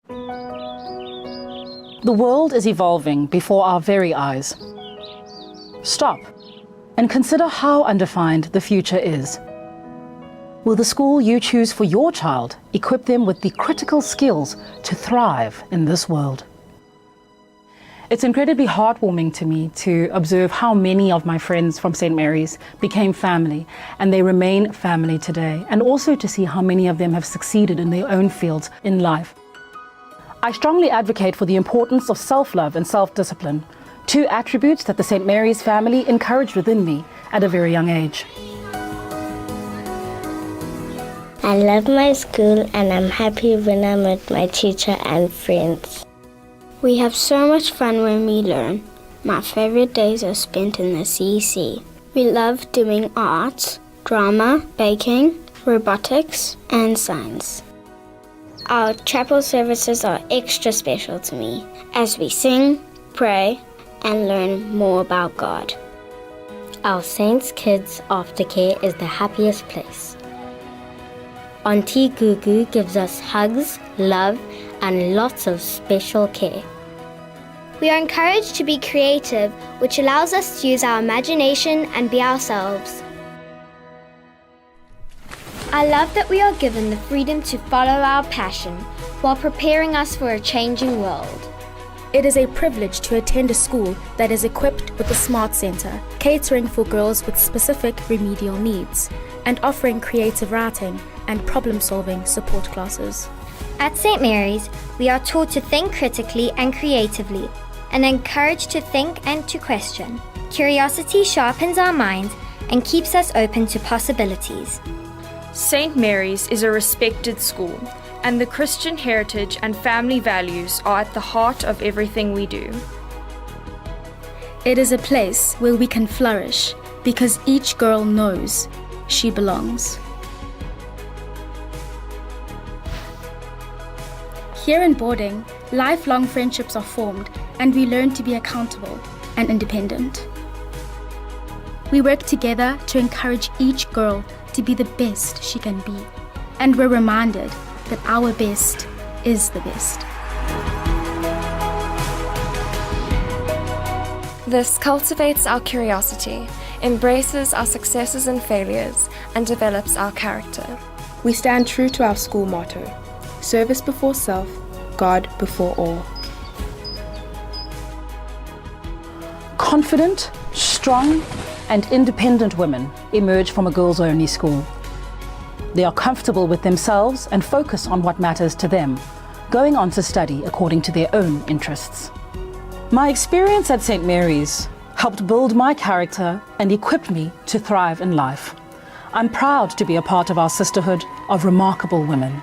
The world is evolving before our very eyes. Stop and consider how undefined the future is. Will the school you choose for your child equip them with the critical skills to thrive in this world? It's incredibly heartwarming to me to observe how many of my friends from St. Mary's became family, and they remain family today, and also to see how many of them have succeeded in their own fields in life. I strongly advocate for the importance of self-love and self-discipline, two attributes that the St. Mary's family encouraged within me at a very young age. I love my school and I'm happy when I'm with my teacher and friends. We have so much fun when we learn. My favorite days are spent in the CEC. We love doing art, drama, baking, robotics, and science. Our chapel services are extra special to me as we sing, pray, and learn more about God. Our Saints Kids Aftercare is the happiest place. Auntie Gugu gives us hugs, love, and lots of special care. We are encouraged to be creative, which allows us to use our imagination and be ourselves. I love that we are given the freedom to follow our passion while preparing us for a changing world. It is a privilege to attend a school that is equipped with a smart center, catering for girls with specific remedial needs, and offering creative writing and problem-solving support classes. At St. Mary's, we are taught to think critically and creatively, and encouraged to think and to question. Curiosity sharpens our minds and keeps us open to possibilities. St. Mary's is a respected school, and the Christian heritage and family values are at the heart of everything we do. It is a place where we can flourish because each girl knows she belongs. Here in boarding, lifelong friendships are formed and we learn to be accountable and independent. We work together to encourage each girl to be the best she can be, and we're reminded that our best is the best. This cultivates our curiosity, embraces our successes and failures, and develops our character. We stand true to our school motto: service before self, God before all. Confident, strong, and independent women emerge from a girls-only school. They are comfortable with themselves and focus on what matters to them, going on to study according to their own interests. My experience at St. Mary's helped build my character and equipped me to thrive in life. I'm proud to be a part of our sisterhood of remarkable women.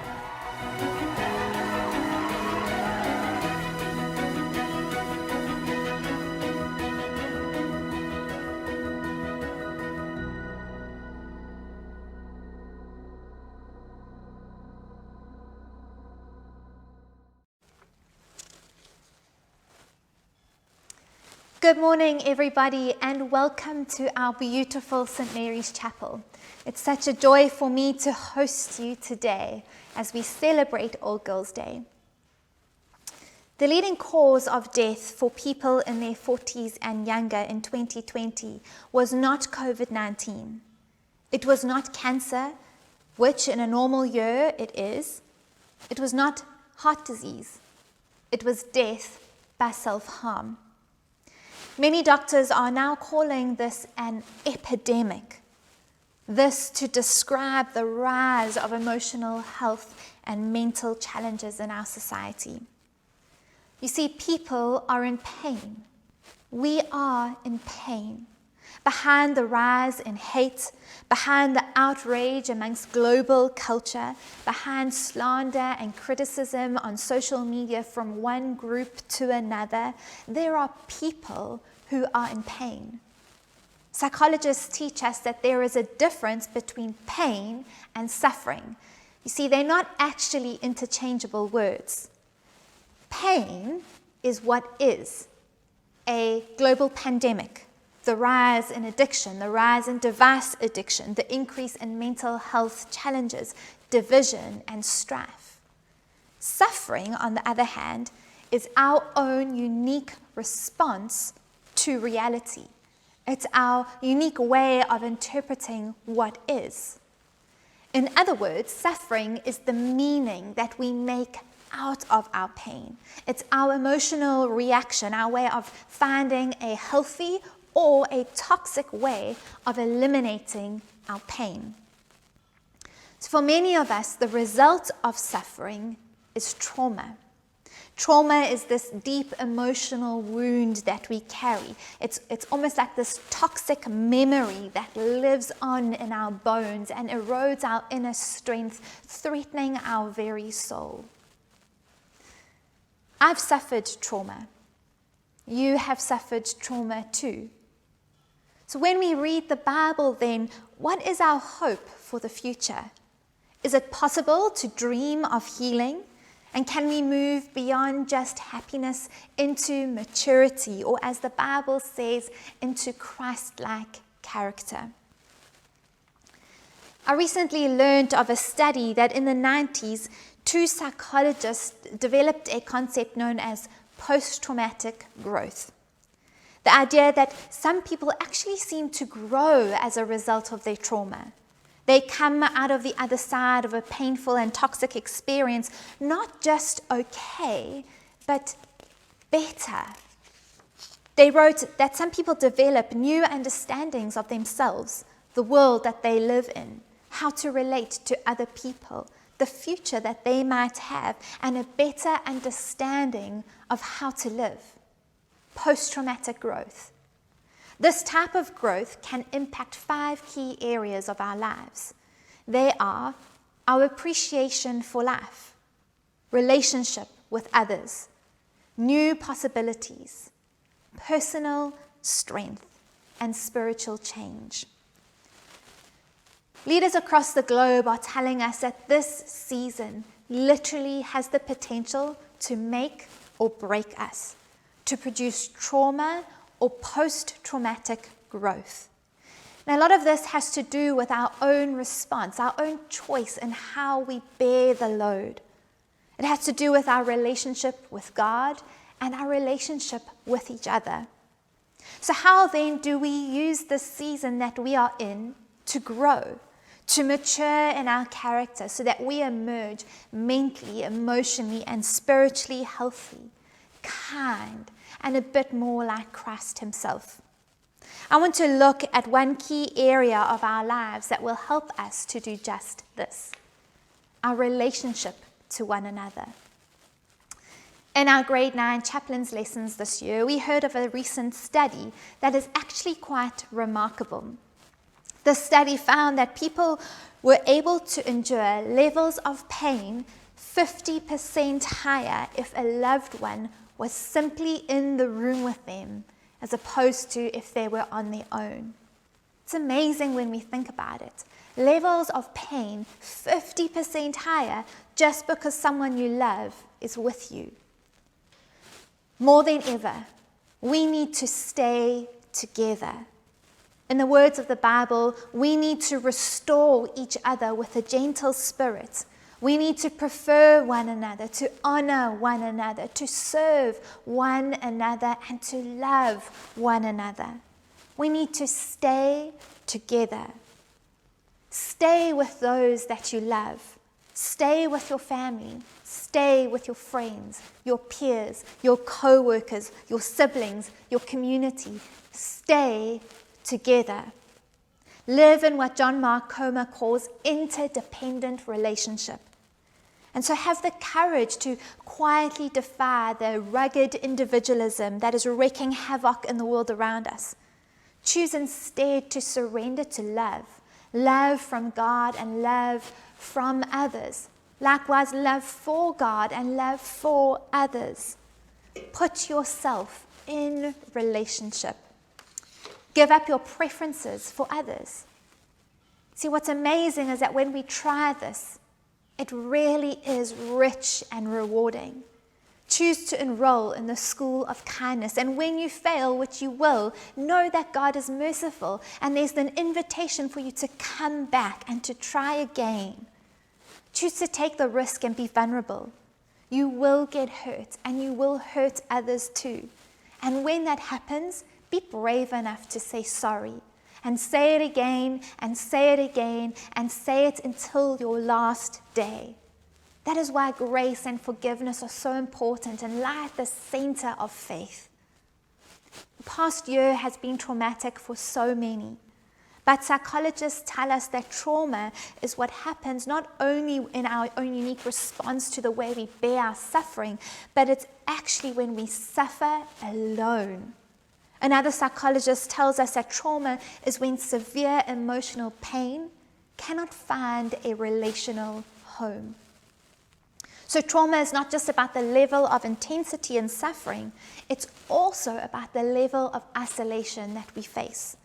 Good morning, everybody, and welcome to our beautiful St. Mary's Chapel. It's such a joy for me to host you today as we celebrate All Girls' Day. The leading cause of death for people in their 40s and younger in 2020 was not COVID-19. It was not cancer, which in a normal year it is. It was not heart disease. It was death by self-harm. Many doctors are now calling this an epidemic. This to describe the rise of emotional health and mental challenges in our society. You see, people are in pain. We are in pain. Behind the rise in hate, behind the outrage amongst global culture, behind slander and criticism on social media from one group to another, there are people who are in pain. Psychologists teach us that there is a difference between pain and suffering. You see, they're not actually interchangeable words. Pain is what is a global pandemic, the rise in addiction, the rise in device addiction, the increase in mental health challenges, division and strife. Suffering, on the other hand, is our own unique response to reality. It's our unique way of interpreting what is. In other words, suffering is the meaning that we make out of our pain. It's our emotional reaction, our way of finding a healthy or a toxic way of eliminating our pain. So for many of us, the result of suffering is trauma. Trauma is this deep emotional wound that we carry. It's almost like this toxic memory that lives on in our bones and erodes our inner strength, threatening our very soul. I've suffered trauma. You have suffered trauma too. So when we read the Bible, then, what is our hope for the future? Is it possible to dream of healing? And can we move beyond just happiness into maturity, or as the Bible says, into Christ-like character? I recently learned of a study that in the 90s, 2 psychologists developed a concept known as post-traumatic growth. The idea that some people actually seem to grow as a result of their trauma. They come out of the other side of a painful and toxic experience, not just okay, but better. They wrote that some people develop new understandings of themselves, the world that they live in, how to relate to other people, the future that they might have, and a better understanding of how to live. Post-traumatic growth. This type of growth can impact 5 key areas of our lives. They are our appreciation for life, relationship with others, new possibilities, personal strength, and spiritual change. Leaders across the globe are telling us that this season literally has the potential to make or break us, to produce trauma or post-traumatic growth. Now, a lot of this has to do with our own response, our own choice in how we bear the load. It has to do with our relationship with God and our relationship with each other. So how then do we use this season that we are in to grow, to mature in our character so that we emerge mentally, emotionally, and spiritually healthy, kind, and a bit more like Christ himself? I want to look at one key area of our lives that will help us to do just this: our relationship to one another. In our grade 9 chaplains lessons this year, we heard of a recent study that is actually quite remarkable. The study found that people were able to endure levels of pain 50% higher if a loved one was simply in the room with them, as opposed to if they were on their own. It's amazing when we think about it. Levels of pain 50% higher just because someone you love is with you. More than ever, we need to stay together. In the words of the Bible, we need to restore each other with a gentle spirit. We need to prefer one another, to honor one another, to serve one another, and to love one another. We need to stay together. Stay with those that you love. Stay with your family. Stay with your friends, your peers, your co-workers, your siblings, your community. Stay together. Live in what John Mark Comer calls interdependent relationship. And so have the courage to quietly defy the rugged individualism that is wreaking havoc in the world around us. Choose instead to surrender to love. Love from God and love from others. Likewise, love for God and love for others. Put yourself in relationship. Give up your preferences for others. See, what's amazing is that when we try this, it really is rich and rewarding. Choose to enroll in the school of kindness. And when you fail, which you will, know that God is merciful and there's an invitation for you to come back and to try again. Choose to take the risk and be vulnerable. You will get hurt, and you will hurt others too. And when that happens, be brave enough to say sorry. And say it again, and say it again, and say it until your last day. That is why grace and forgiveness are so important and lie at the center of faith. The past year has been traumatic for so many. But psychologists tell us that trauma is what happens not only in our own unique response to the way we bear our suffering, but it's actually when we suffer alone. Another psychologist tells us that trauma is when severe emotional pain cannot find a relational home. So trauma is not just about the level of intensity and suffering, it's also about the level of isolation that we face.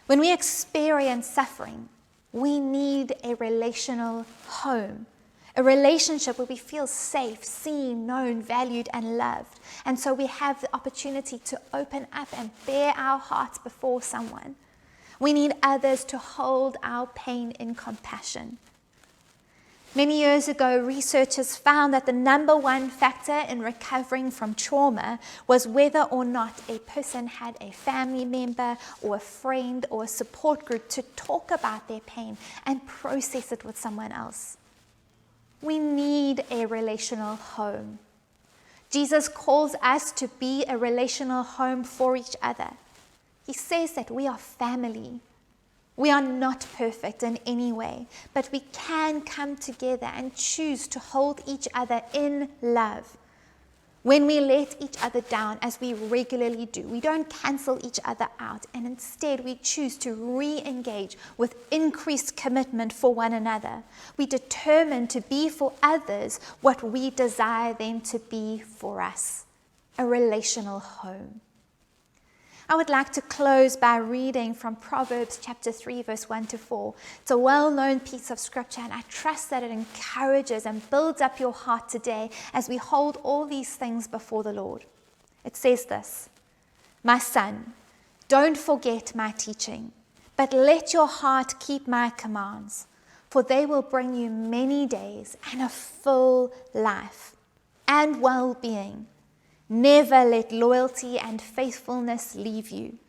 When we experience suffering, we need a relational home, a relationship where we feel safe, seen, known, valued, and loved. And so we have the opportunity to open up and bare our hearts before someone. We need others to hold our pain in compassion. Many years ago, researchers found that the number one factor in recovering from trauma was whether or not a person had a family member or a friend or a support group to talk about their pain and process it with someone else. We need a relational home. Jesus calls us to be a relational home for each other. He says that we are family. We are not perfect in any way, but we can come together and choose to hold each other in love. When we let each other down, as we regularly do, we don't cancel each other out, and instead we choose to re-engage with increased commitment for one another. We determine to be for others what we desire them to be for us, a relational home. I would like to close by reading from Proverbs chapter 3, verse 1 to 4. It's a well-known piece of scripture, and I trust that it encourages and builds up your heart today as we hold all these things before the Lord. It says this: "My son, don't forget my teaching, but let your heart keep my commands, for they will bring you many days and a full life and well-being. Never let loyalty and faithfulness leave you.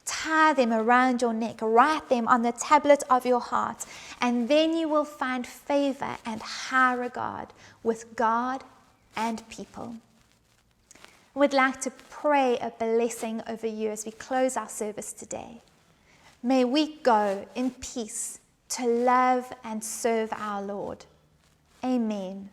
Tie them around your neck, write them on the tablet of your heart, and then you will find favor and high regard with God and people." I would like to pray a blessing over you as we close our service today. May we go in peace to love and serve our Lord. Amen.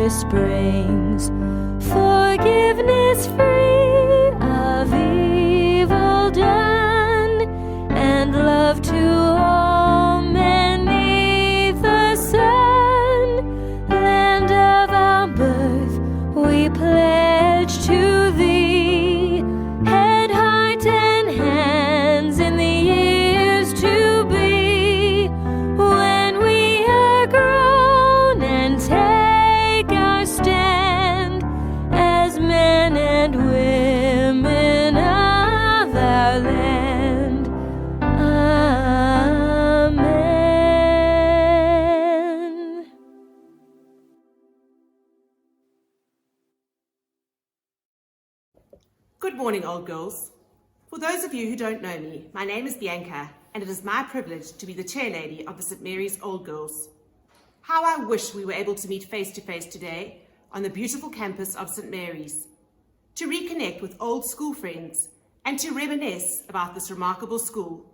Springs, forgiveness free of evil done, and love to all men neath the sun. Land of our birth, we pledge to thee, head, heart, and hands in the years to be, when we are grown and stand as men and women of our land. Amen. Good morning, old girls. For those of you who don't know me, my name is Bianca, and it is my privilege to be the chairlady of the St. Mary's Old Girls. How I wish we were able to meet face to face today on the beautiful campus of St. Mary's, to reconnect with old school friends and to reminisce about this remarkable school.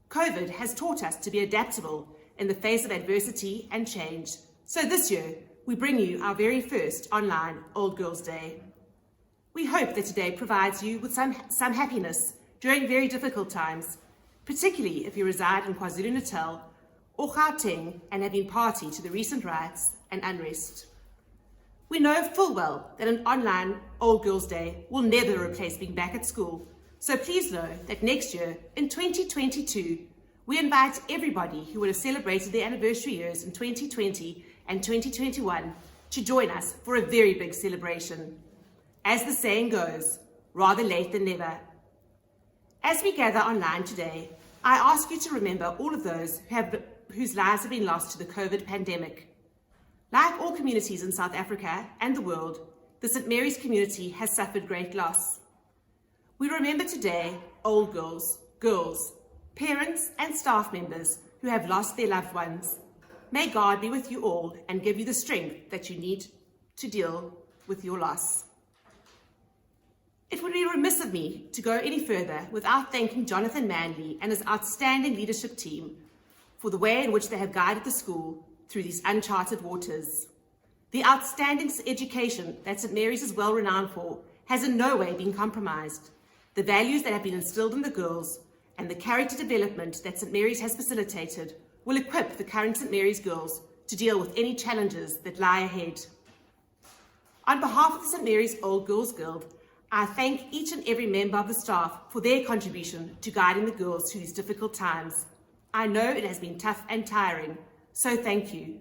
COVID has taught us to be adaptable in the face of adversity and change, so this year we bring you our very first online Old Girls Day. We hope that today provides you with some happiness during very difficult times, particularly if you reside in KwaZulu-Natal or Gauteng and have been party to the recent riots and unrest. We know full well that an online Old Girls Day will never replace being back at school, so please know that next year, in 2022, we invite everybody who would have celebrated their anniversary years in 2020 and 2021 to join us for a very big celebration. As the saying goes, rather late than never. As we gather online today, I ask you to remember all of those whose lives have been lost to the COVID pandemic. Like all communities in South Africa and the world, the St. Mary's community has suffered great loss. We remember today old girls, parents and staff members who have lost their loved ones. May God be with you all and give you the strength that you need to deal with your loss. It would be remiss of me to go any further without thanking Jonathan Manley and his outstanding leadership team for the way in which they have guided the school through these uncharted waters. The outstanding education that St. Mary's is well renowned for has in no way been compromised. The values that have been instilled in the girls and the character development that St. Mary's has facilitated will equip the current St. Mary's girls to deal with any challenges that lie ahead. On behalf of the St. Mary's Old Girls Guild, I thank each and every member of the staff for their contribution to guiding the girls through these difficult times. I know it has been tough and tiring, so thank you.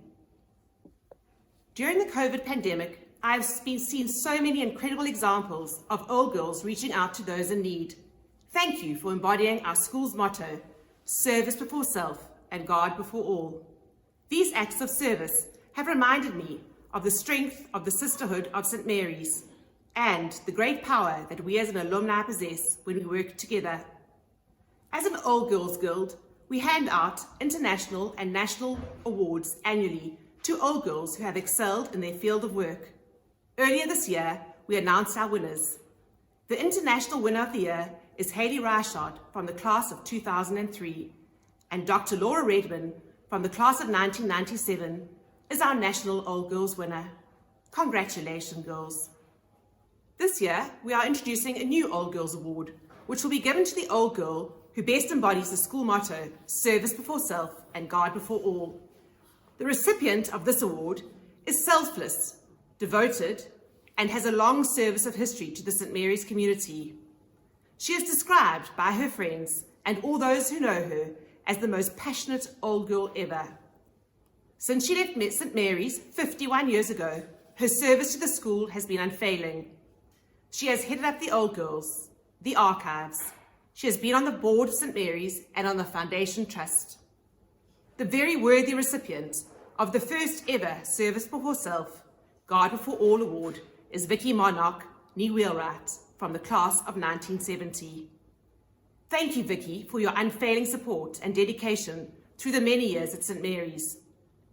During the COVID pandemic, I have seen so many incredible examples of old girls reaching out to those in need. Thank you for embodying our school's motto, service before self and God before all. These acts of service have reminded me of the strength of the sisterhood of St. Mary's and the great power that we as an alumni possess when we work together. As an Old Girls Guild, we hand out international and national awards annually to old girls who have excelled in their field of work. Earlier this year, we announced our winners. The international winner of the year is Hayley Reichard from the class of 2003, and Dr. Laura Redman from the class of 1997 is our national Old Girls winner. Congratulations, girls. This year, we are introducing a new Old Girls Award, which will be given to the old girl who best embodies the school motto, service before self and God before all. The recipient of this award is selfless, devoted, and has a long service of history to the St. Mary's community. She is described by her friends and all those who know her as the most passionate old girl ever. Since she left St. Mary's 51 years ago, her service to the school has been unfailing. She has headed up the Old Girls, the archives. She has been on the board of St. Mary's and on the Foundation Trust. The very worthy recipient of the first ever Service Before Self, God Before All award is Vicky Monarch Wheelwright from the class of 1970. Thank you, Vicky, for your unfailing support and dedication through the many years at St. Mary's.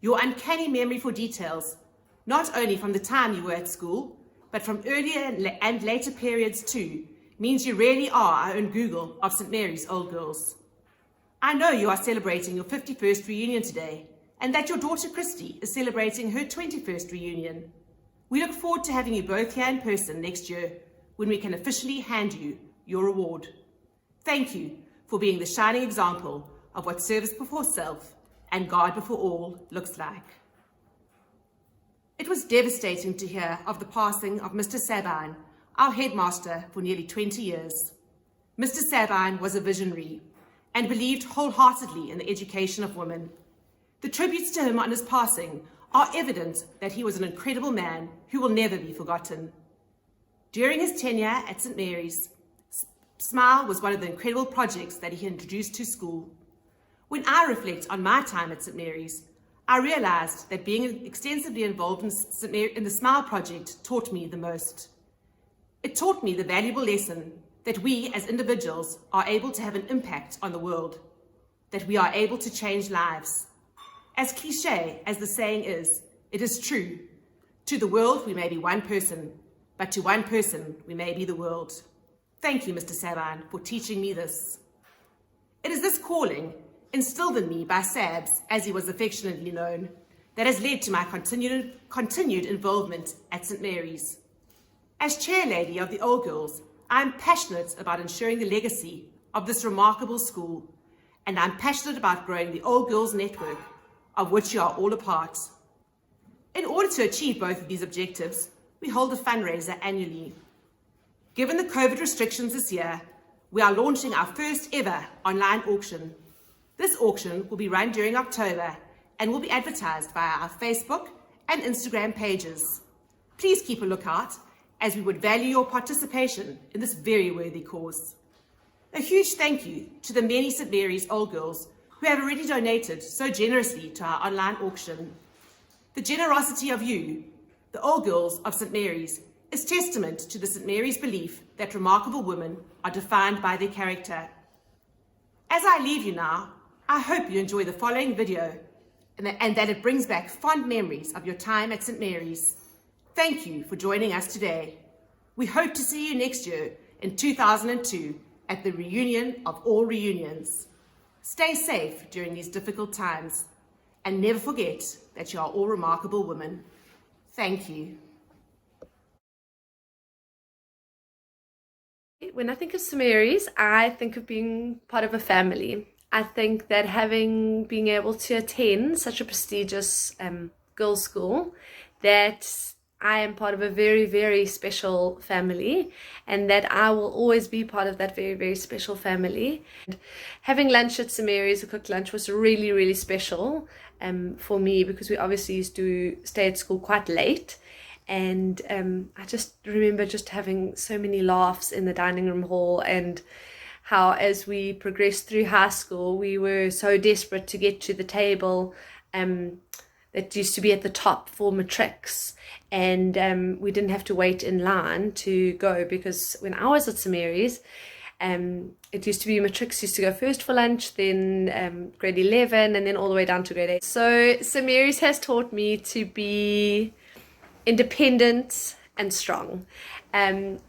Your uncanny memory for details, not only from the time you were at school, but from earlier and later periods too, means you really are our own Google of St. Mary's Old Girls. I know you are celebrating your 51st reunion today, and that your daughter Christy is celebrating her 21st reunion. We look forward to having you both here in person next year, when we can officially hand you your award. Thank you for being the shining example of what service before self and God before all looks like. It was devastating to hear of the passing of Mr. Sabine, our headmaster for nearly 20 years. Mr. Sabine was a visionary and believed wholeheartedly in the education of women. The tributes to him on his passing are evident that he was an incredible man who will never be forgotten. During his tenure at St. Mary's, Smile was one of the incredible projects that he introduced to school. When I reflect on my time at St. Mary's, I realized that being extensively involved in the Smile project taught me the most. It taught me the valuable lesson that we as individuals are able to have an impact on the world, that we are able to change lives. As cliche as the saying is, it is true. To the world, we may be one person, but to one person, we may be the world. Thank you, Mr. Sabine, for teaching me this. It is this calling, instilled in me by Sabs, as he was affectionately known, that has led to my continued involvement at St. Mary's. As chair lady of the Old Girls, I am passionate about ensuring the legacy of this remarkable school, and I'm passionate about growing the Old Girls network, of which you are all a part. In order to achieve both of these objectives, we hold a fundraiser annually. Given the COVID restrictions this year, we are launching our first ever online auction. This auction will be run during October and will be advertised via our Facebook and Instagram pages. Please keep a lookout, as we would value your participation in this very worthy cause. A huge thank you to the many St. Mary's Old Girls who have already donated so generously to our online auction. The generosity of you, the Old Girls of St. Mary's, is testament to the St. Mary's belief that remarkable women are defined by their character. As I leave you now, I hope you enjoy the following video and that it brings back fond memories of your time at St. Mary's. Thank you for joining us today. We hope to see you next year in 2002 at the reunion of all reunions. Stay safe during these difficult times and never forget that you are all remarkable women. Thank you. When I think of St. Mary's, I think of being part of a family. I think that being able to attend such a prestigious girls' school, that I am part of a very, very special family, and that I will always be part of that very, very special family. And having lunch at St. Mary's, a cooked lunch, was really, really special for me, because we obviously used to stay at school quite late. And I just remember just having so many laughs in the dining room hall, and how as we progressed through high school, we were so desperate to get to the table that used to be at the top for matrics, and we didn't have to wait in line to go, because when I was at St. Mary's, it used to be matrics used to go first for lunch, then grade 11, and then all the way down to grade 8. So St. Mary's has taught me to be independent and strong, and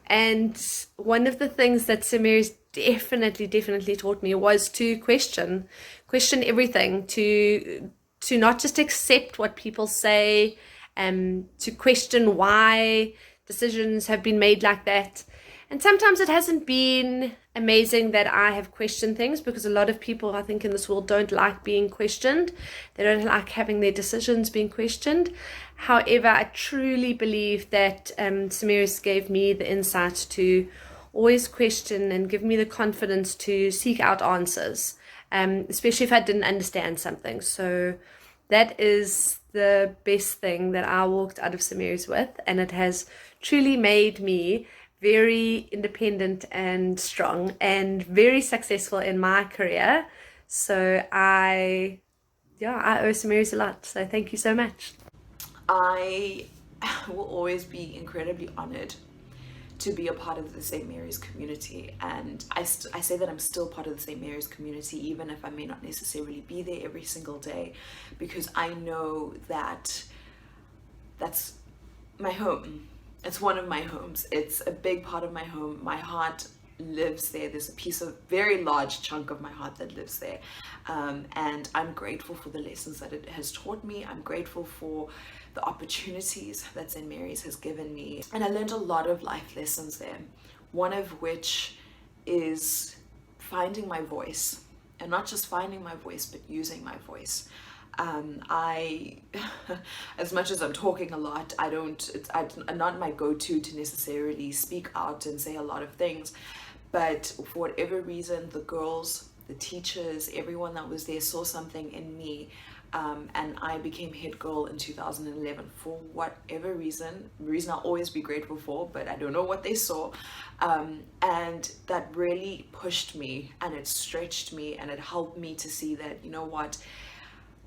one of the things that St. Mary's definitely taught me was to question everything, to not just accept what people say, to question why decisions have been made like that. And sometimes it hasn't been amazing that I have questioned things, because a lot of people, I think, in this world don't like being questioned. They don't like having their decisions being questioned. However, I truly believe that St. Mary's gave me the insight to always question and give me the confidence to seek out answers, especially if I didn't understand something. So that is the best thing that I walked out of St. Mary's with, and it has truly made me very independent and strong and very successful in my career. So I owe St. Mary's a lot. So thank you so much. I will always be incredibly honored to be a part of the St. Mary's community, and I say that I'm still part of the St. Mary's community, even if I may not necessarily be there every single day, because I know that that's my home. It's one of my homes. It's a big part of my home. My heart lives there. There's a very large chunk of my heart that lives there, and I'm grateful for the lessons that it has taught me. I'm grateful for the opportunities that St. Mary's has given me, and I learned a lot of life lessons there, one of which is finding my voice, and not just finding my voice, but using my voice. As much as I'm talking a lot, I'm not my go-to to necessarily speak out and say a lot of things, but for whatever reason, the girls, the teachers, everyone that was there saw something in me, and I became head girl in 2011 for whatever reason, the reason I'll always be grateful for, but I don't know what they saw, and that really pushed me, and it stretched me, and it helped me to see that, you know what,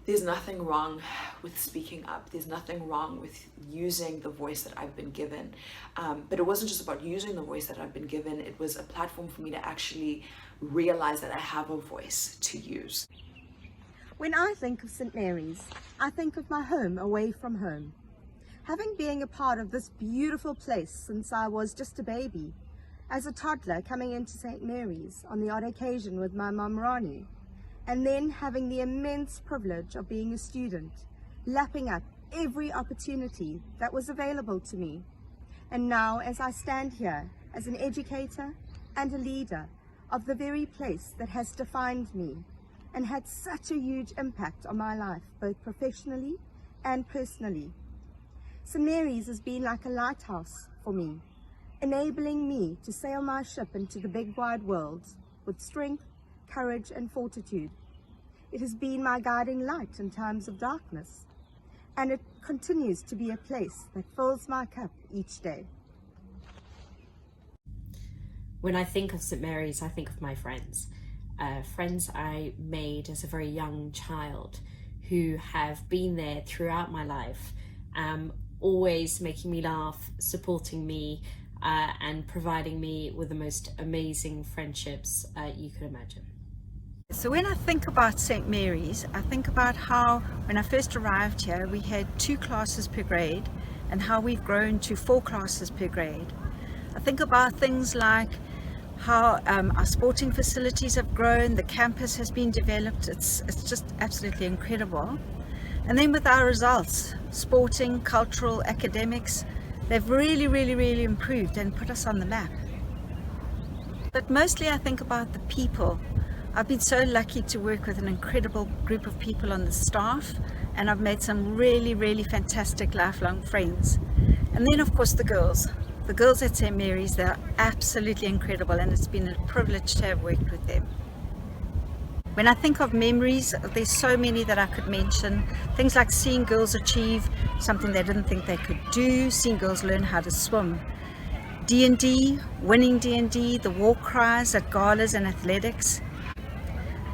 There's nothing wrong with speaking up. There's nothing wrong with using the voice that I've been given. But it wasn't just about using the voice that I've been given. It was a platform for me to actually realize that I have a voice to use. When I think of St. Mary's, I think of my home away from home. Having been a part of this beautiful place since I was just a baby, as a toddler coming into St. Mary's on the odd occasion with my mum Rani, and then having the immense privilege of being a student, lapping up every opportunity that was available to me. And now as I stand here as an educator and a leader of the very place that has defined me and had such a huge impact on my life, both professionally and personally. St. Mary's has been like a lighthouse for me, enabling me to sail my ship into the big wide world with strength, courage and fortitude. It has been my guiding light in times of darkness, and it continues to be a place that fills my cup each day. When I think of St. Mary's, I think of my friends. Friends I made as a very young child who have been there throughout my life, always making me laugh, supporting me, and providing me with the most amazing friendships you could imagine. So when I think about St. Mary's, I think about how when I first arrived here we had 2 classes per grade and how we've grown to 4 classes per grade. I think about things like how our sporting facilities have grown, the campus has been developed, it's just absolutely incredible. And then with our results, sporting, cultural, academics, they've really improved and put us on the map. But mostly I think about the people. I've been so lucky to work with an incredible group of people on the staff, and I've made some really fantastic lifelong friends. And then of course the girls. The girls at St. Mary's, they're absolutely incredible, and it's been a privilege to have worked with them. When I think of memories, there's so many that I could mention. Things like seeing girls achieve something they didn't think they could do, seeing girls learn how to swim. D&D, winning D&D, the war cries at galas and athletics.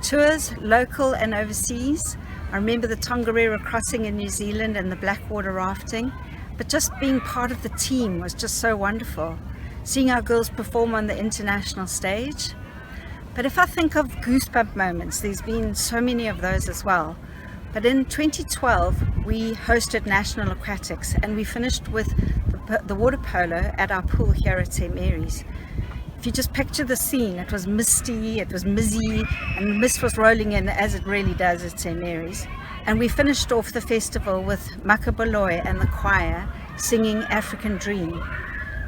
Tours, local and overseas. I remember the Tongariro crossing in New Zealand and the Blackwater rafting. But just being part of the team was just so wonderful. Seeing our girls perform on the international stage. But if I think of goosebump moments, there's been so many of those as well. But in 2012, we hosted National Aquatics and we finished with the water polo at our pool here at St. Mary's. If you just picture the scene, it was misty, it was mizzy, and the mist was rolling in as it really does at St. Mary's. And we finished off the festival with Makabaloy and the choir singing African Dream.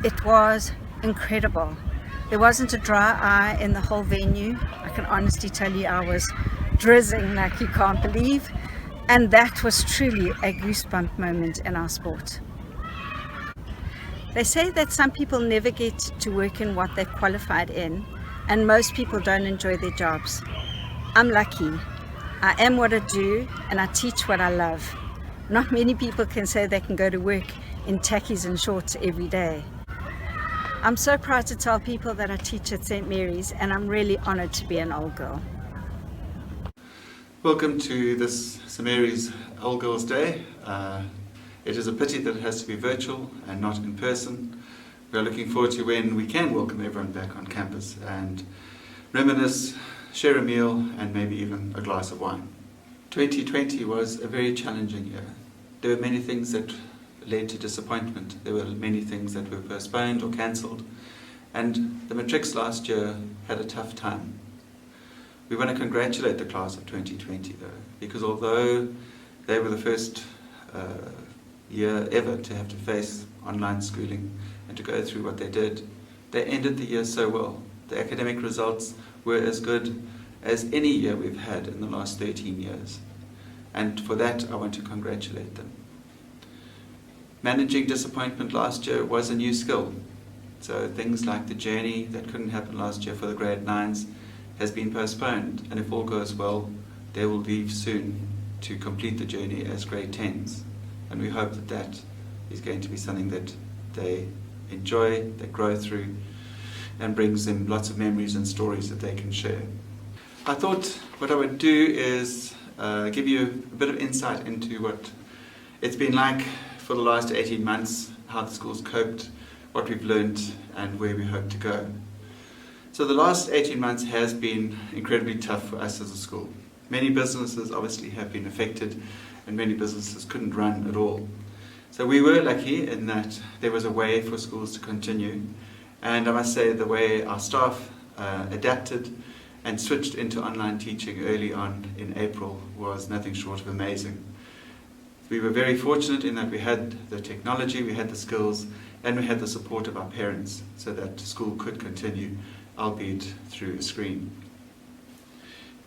It was incredible. There wasn't a dry eye in the whole venue. I can honestly tell you I was drizzling like you can't believe. And that was truly a goosebump moment in our sport. They say that some people never get to work in what they've qualified in, and most people don't enjoy their jobs. I'm lucky. I am what I do, and I teach what I love. Not many people can say they can go to work in tackies and shorts every day. I'm so proud to tell people that I teach at St. Mary's, and I'm really honoured to be an old girl. Welcome to this St. Mary's Old Girls Day. It is a pity that it has to be virtual and not in person. We are looking forward to when we can welcome everyone back on campus and reminisce, share a meal, and maybe even a glass of wine. 2020 was a very challenging year. There were many things that led to disappointment. There were many things that were postponed or cancelled. And the matrics last year had a tough time. We want to congratulate the class of 2020 though, because although they were the first year ever to have to face online schooling and to go through what they did, they ended the year so well. The academic results were as good as any year we've had in the last 13 years. And for that, I want to congratulate them. Managing disappointment last year was a new skill. So things like the journey that couldn't happen last year for the grade 9s has been postponed. And if all goes well, they will leave soon to complete the journey as grade 10s. And we hope that that is going to be something that they enjoy, they grow through, and brings them lots of memories and stories that they can share. I thought what I would do is give you a bit of insight into what it's been like for the last 18 months, how the school's coped, what we've learned, and where we hope to go. So the last 18 months has been incredibly tough for us as a school. Many businesses obviously have been affected, and many businesses couldn't run at all. So we were lucky in that there was a way for schools to continue, and I must say the way our staff adapted and switched into online teaching early on in April was nothing short of amazing. We were very fortunate in that we had the technology, we had the skills, and we had the support of our parents so that school could continue, albeit through a screen.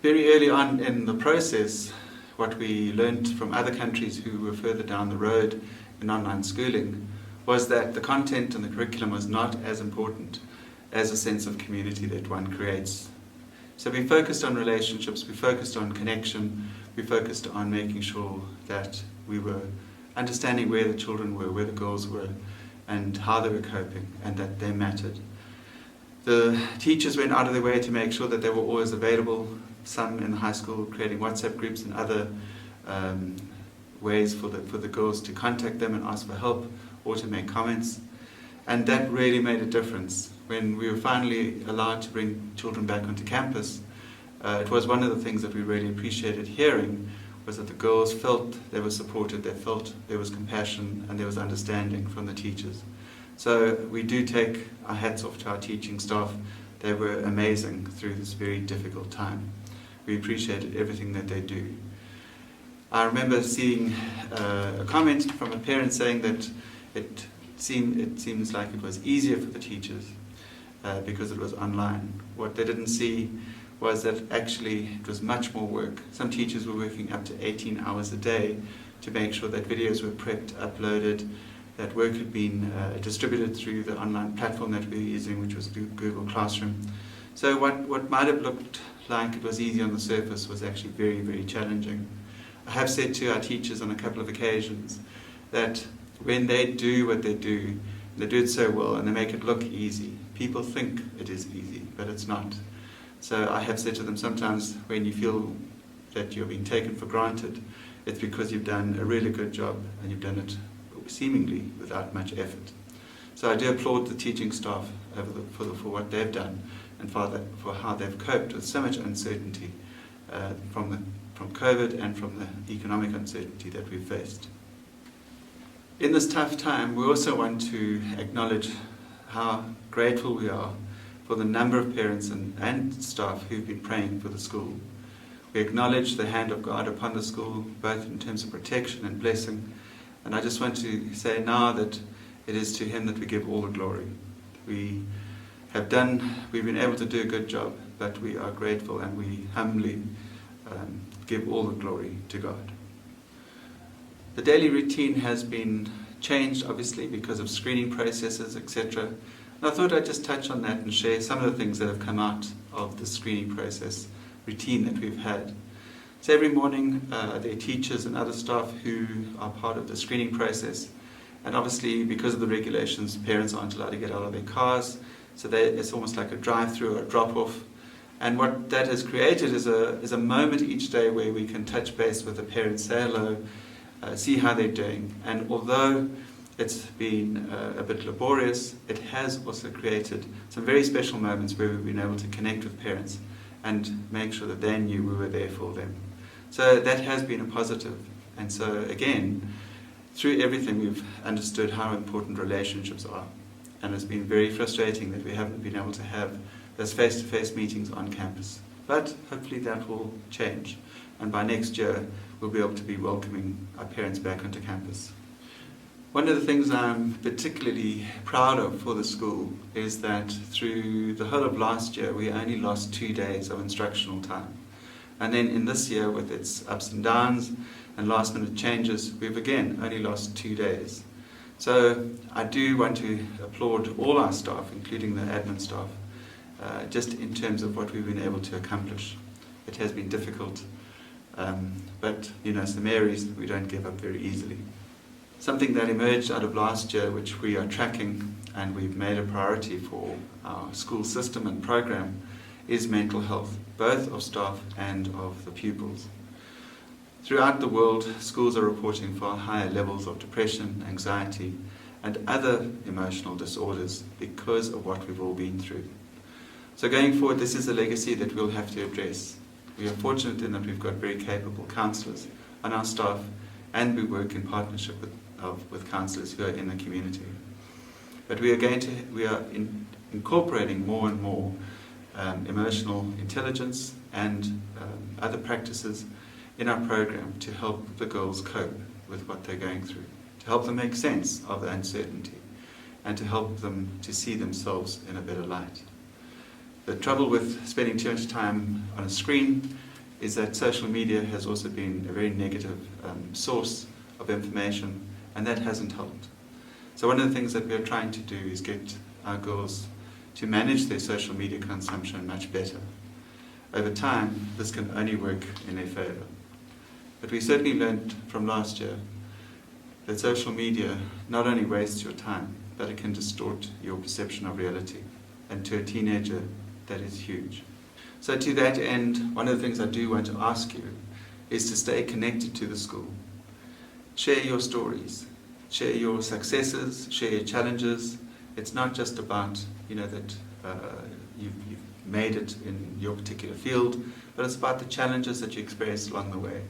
Very early on in the process, what we learned from other countries who were further down the road in online schooling was that the content and the curriculum was not as important as a sense of community that one creates. So we focused on relationships, we focused on connection, we focused on making sure that we were understanding where the children were, where the girls were, and how they were coping, and that they mattered. The teachers went out of their way to make sure that they were always available, some in the high school creating WhatsApp groups and other ways for the girls to contact them and ask for help or to make comments. And that really made a difference. When we were finally allowed to bring children back onto campus, it was one of the things that we really appreciated hearing, was that the girls felt they were supported, they felt there was compassion and there was understanding from the teachers. So we do take our hats off to our teaching staff. They were amazing through this very difficult time. We appreciated everything that they do. I remember seeing a comment from a parent saying that it seems like it was easier for the teachers because it was online. What they didn't see was that actually it was much more work. Some teachers were working up to 18 hours a day to make sure that videos were prepped, uploaded, that work had been distributed through the online platform that we were using, which was Google Classroom. So what might have looked like it was easy on the surface was actually very, very challenging. I have said to our teachers on a couple of occasions that when they do what they do it so well and they make it look easy, people think it is easy, but it's not. So I have said to them, sometimes when you feel that you're being taken for granted, it's because you've done a really good job and you've done it seemingly without much effort. So I do applaud the teaching staff for what they've done and for how they've coped with so much uncertainty from COVID and from the economic uncertainty that we've faced. In this tough time, we also want to acknowledge how grateful we are for the number of parents and staff who've been praying for the school. We acknowledge the hand of God upon the school, both in terms of protection and blessing. And I just want to say now that it is to Him that we give all the glory. We've been able to do a good job, but we are grateful and we humbly give all the glory to God. The daily routine has been changed, obviously, because of screening processes, etc. And I thought I'd just touch on that and share some of the things that have come out of the screening process routine that we've had. So every morning there are teachers and other staff who are part of the screening process, and obviously because of the regulations, parents aren't allowed to get out of their cars, so it's almost like a drive-through or a drop-off. And what that has created is a moment each day where we can touch base with the parents, say hello, see how they're doing. And although it's been a bit laborious, it has also created some very special moments where we've been able to connect with parents and make sure that they knew we were there for them. So that has been a positive. And so again, through everything we've understood how important relationships are. And it's been very frustrating that we haven't been able to have those face-to-face meetings on campus. But hopefully that will change. And by next year, we'll be able to be welcoming our parents back onto campus. One of the things I'm particularly proud of for the school is that through the whole of last year, we only lost 2 days of instructional time. And then in this year, with its ups and downs and last-minute changes, we've again only lost 2 days. So I do want to applaud all our staff, including the admin staff, just in terms of what we've been able to accomplish. It has been difficult, but St Mary's, we don't give up very easily. Something that emerged out of last year, which we are tracking and we've made a priority for our school system and program, is mental health, both of staff and of the pupils. Throughout the world, schools are reporting far higher levels of depression, anxiety, and other emotional disorders because of what we've all been through. So going forward, this is a legacy that we'll have to address. We are fortunate in that we've got very capable counsellors on our staff, and we work in partnership with counsellors who are in the community. But we are incorporating more and more emotional intelligence and other practices in our program to help the girls cope with what they're going through, to help them make sense of the uncertainty, and to help them to see themselves in a better light. The trouble with spending too much time on a screen is that social media has also been a very negative source of information, and that hasn't helped. So one of the things that we're trying to do is get our girls to manage their social media consumption much better. Over time, this can only work in their favour. But we certainly learned from last year that social media not only wastes your time, but it can distort your perception of reality. And to a teenager, that is huge. So to that end, one of the things I do want to ask you is to stay connected to the school. Share your stories, share your successes, share your challenges. It's not just about, that you've made it in your particular field, but it's about the challenges that you experienced along the way.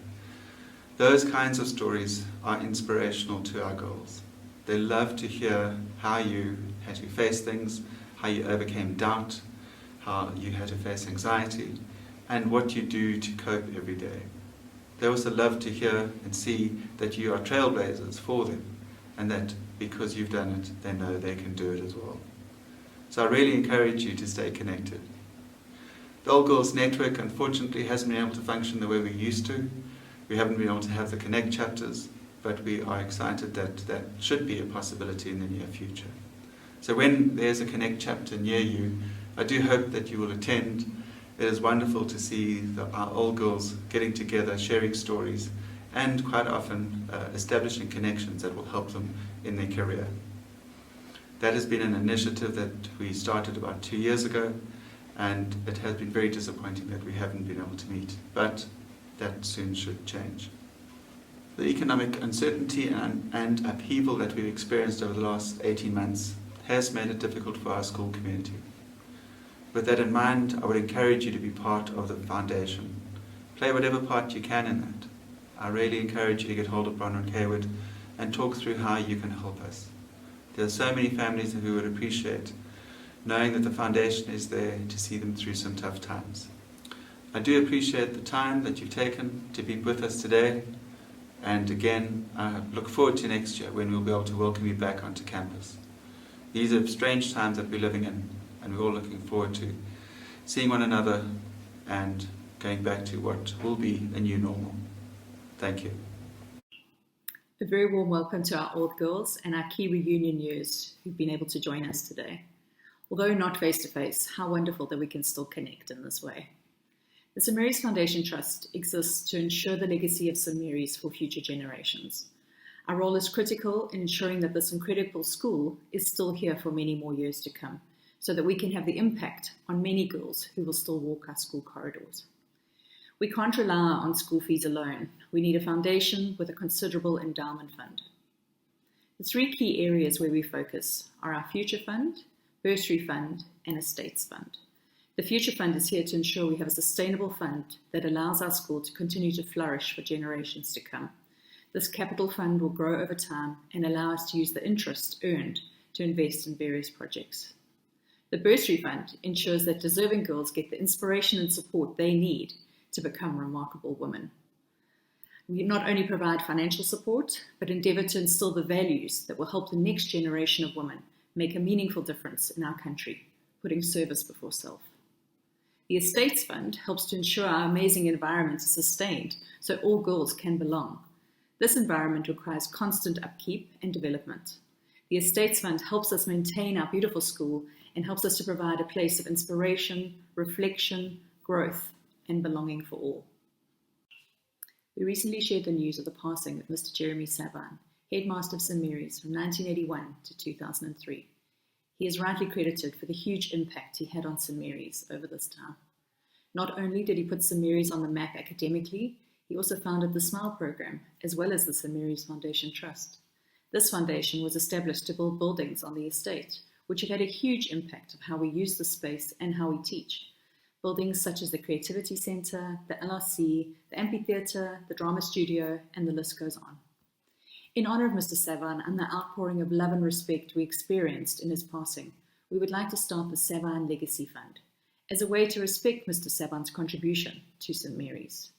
Those kinds of stories are inspirational to our girls. They love to hear how you had to face things, how you overcame doubt, how you had to face anxiety, and what you do to cope every day. They also love to hear and see that you are trailblazers for them, and that because you've done it, they know they can do it as well. So I really encourage you to stay connected. The All Girls Network, unfortunately, hasn't been able to function the way we used to. We haven't been able to have the Connect chapters, but we are excited that that should be a possibility in the near future. So when there's a Connect chapter near you, I do hope that you will attend. It is wonderful to see our old girls getting together, sharing stories, and quite often establishing connections that will help them in their career. That has been an initiative that we started about 2 years ago, and it has been very disappointing that we haven't been able to meet, but that soon should change. The economic uncertainty and upheaval that we've experienced over the last 18 months has made it difficult for our school community. With that in mind, I would encourage you to be part of the foundation. Play whatever part you can in that. I really encourage you to get hold of Bronwyn Haywood and talk through how you can help us. There are so many families who would appreciate knowing that the foundation is there to see them through some tough times. I do appreciate the time that you've taken to be with us today, and again, I look forward to next year when we'll be able to welcome you back onto campus. These are strange times that we're living in, and we're all looking forward to seeing one another and going back to what will be a new normal. Thank you. A very warm welcome to our old girls and our key reunion years who've been able to join us today. Although not face-to-face, how wonderful that we can still connect in this way. The St. Mary's Foundation Trust exists to ensure the legacy of St. Mary's for future generations. Our role is critical in ensuring that this incredible school is still here for many more years to come, so that we can have the impact on many girls who will still walk our school corridors. We can't rely on school fees alone. We need a foundation with a considerable endowment fund. The three key areas where we focus are our Future Fund, Bursary Fund, and Estates Fund. The Future Fund is here to ensure we have a sustainable fund that allows our school to continue to flourish for generations to come. This capital fund will grow over time and allow us to use the interest earned to invest in various projects. The Bursary Fund ensures that deserving girls get the inspiration and support they need to become remarkable women. We not only provide financial support, but endeavour to instill the values that will help the next generation of women make a meaningful difference in our country, putting service before self. The Estates Fund helps to ensure our amazing environment is sustained so all girls can belong. This environment requires constant upkeep and development. The Estates Fund helps us maintain our beautiful school and helps us to provide a place of inspiration, reflection, growth, and belonging for all. We recently shared the news of the passing of Mr. Jeremy Savan, headmaster of St. Mary's from 1981 to 2003. He is rightly credited for the huge impact he had on St. Mary's over this time. Not only did he put St. Mary's on the map academically, He also founded the SMILE program, as well as the St. Mary's Foundation Trust. This foundation was established to build buildings on the estate, which have had a huge impact of how we use the space and how we teach. Buildings such as the Creativity Centre, the LRC, the amphitheatre, the drama studio, and the list goes on. In honour of Mr. Savan and the outpouring of love and respect we experienced in his passing, we would like to start the Savan Legacy Fund as a way to respect Mr. Savan's contribution to St. Mary's.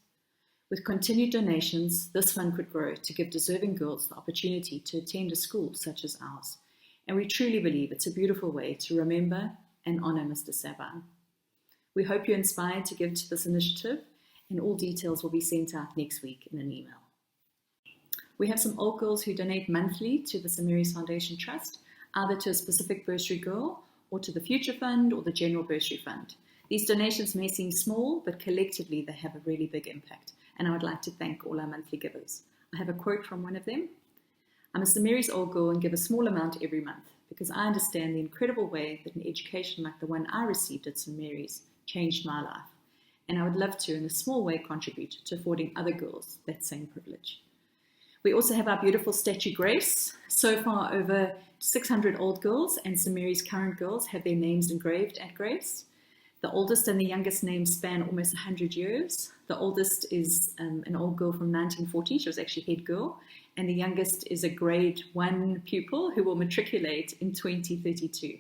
With continued donations, this fund could grow to give deserving girls the opportunity to attend a school such as ours, and we truly believe it's a beautiful way to remember and honour Mr. Savan. We hope you're inspired to give to this initiative, and all details will be sent out next week in an email. We have some old girls who donate monthly to the St. Mary's Foundation Trust, either to a specific bursary girl, or to the Future Fund, or the General Bursary Fund. These donations may seem small, but collectively they have a really big impact, and I would like to thank all our monthly givers. I have a quote from one of them. I'm a St. Mary's old girl and give a small amount every month, because I understand the incredible way that an education like the one I received at St. Mary's changed my life, and I would love to, in a small way, contribute to affording other girls that same privilege. We also have our beautiful statue Grace. So far, over 600 old girls and St. Mary's current girls have their names engraved at Grace. The oldest and the youngest names span almost 100 years. The oldest is an old girl from 1940. She was actually head girl. And the youngest is a grade 1 pupil who will matriculate in 2032.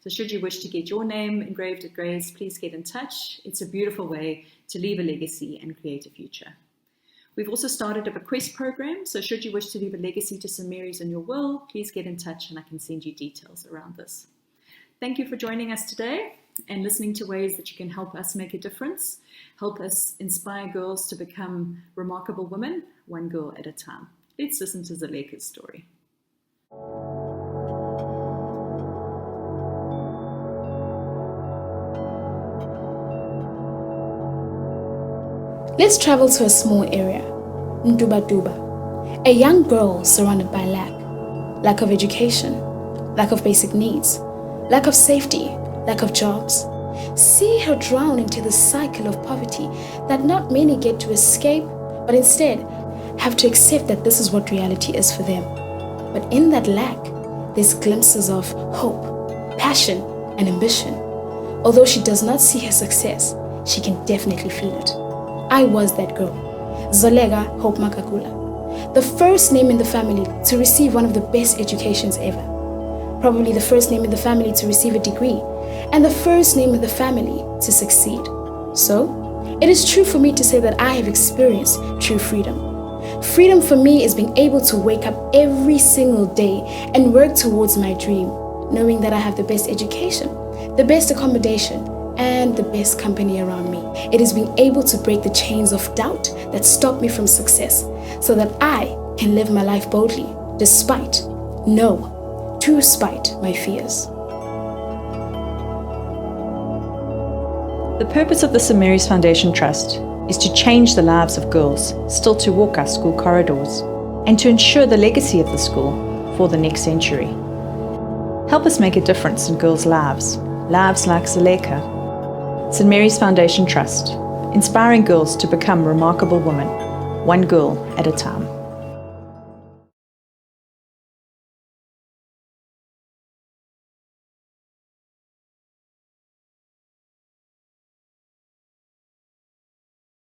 So should you wish to get your name engraved at Grace, please get in touch. It's a beautiful way to leave a legacy and create a future. We've also started a bequest program, so should you wish to leave a legacy to St. Mary's in your will, please get in touch and I can send you details around this. Thank you for joining us today and listening to ways that you can help us make a difference, help us inspire girls to become remarkable women, one girl at a time. Let's listen to Zaleka's story. Let's travel to a small area, Ntuba, a young girl surrounded by lack of education, lack of basic needs, lack of safety, lack of jobs. See her drown into the cycle of poverty that not many get to escape, but instead have to accept that this is what reality is for them. But in that lack, there's glimpses of hope, passion, and ambition. Although she does not see her success, she can definitely feel it. I was that girl, Zolega Hope Makakula, the first name in the family to receive one of the best educations ever. Probably the first name in the family to receive a degree, and the first name in the family to succeed. So, it is true for me to say that I have experienced true freedom. Freedom for me is being able to wake up every single day and work towards my dream, knowing that I have the best education, the best accommodation, and the best company around me. It is being able to break the chains of doubt that stop me from success, so that I can live my life boldly, despite my fears. The purpose of the St. Mary's Foundation Trust is to change the lives of girls still to walk our school corridors, and to ensure the legacy of the school for the next century. Help us make a difference in girls' lives like Zaleka. St. Mary's Foundation Trust, inspiring girls to become remarkable women, one girl at a time.